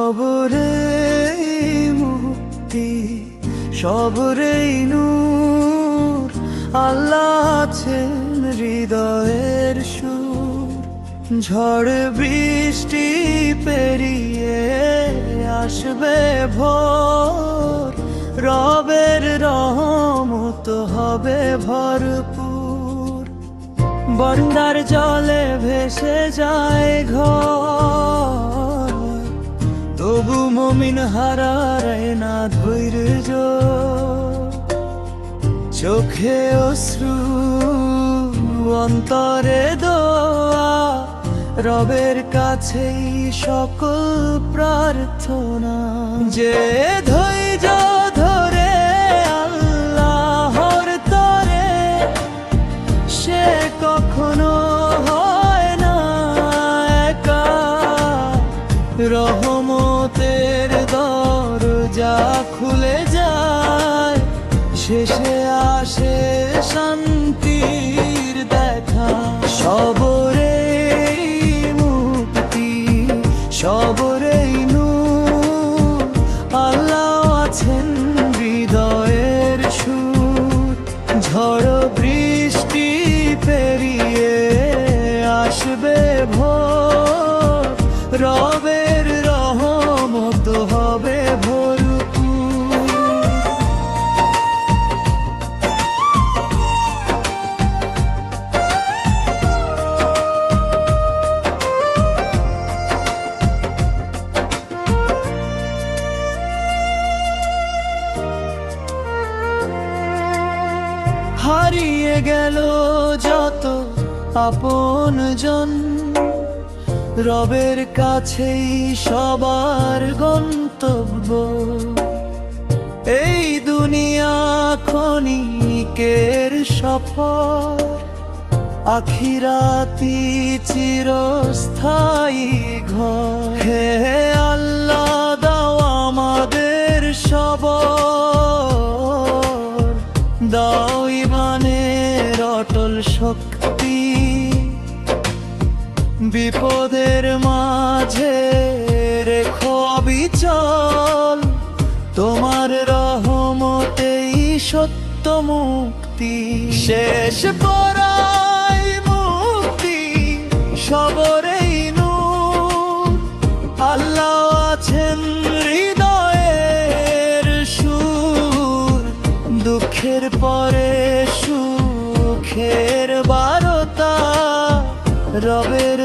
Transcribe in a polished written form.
সবরে মুক্তি, সবরে নূর, আল্লাহ আছেন হৃদয়ের সুর। ঝড় বৃষ্টি পেরিয়ে আসবে ভোর, রবের রহমত হবে ভরপুর। বন্যার জলে ভেসে যায় ঘর, তবু মুমিন হারায় না ধৈর্য। চোখে অশ্রু, অন্তরে দোয়া, রবের কাছেই সকল প্রার্থনা। যে ধৈর্য ধরে আল্লাহর তরে, সে কখনো হয় না একা। রহমতের দরজা খুলে যায়, শেষে আসে শান্তির দেখা। সবরে মুক্তি, সবরে নূর, আল্লাহ আছেন হৃদয়ের সুর। ঝড় বৃষ্টি পেরিয়ে আসবে ভোর, রবের রহমত হবে ভরপুর। হারিয়ে গেল যত আপনজন, রবের কাছেই সবার গন্তব্য। এই দুনিয়া ক্ষণিকের সফর, আখিরাতি চিরস্থায়ী ঘর। হে আল্লাহ দাও আমাদের সবর, দাও ইমানের অটল শক্তি। বিপদের মাঝে রেখো অবিচল, তোমার রহমতেই সত্য মুক্তি। শেষ পরাই মুক্তি, সবরেই নূর, আল্লাহ আছেন হৃদয়ের সুর। দুঃখের পরে সুখের বারতা, রবের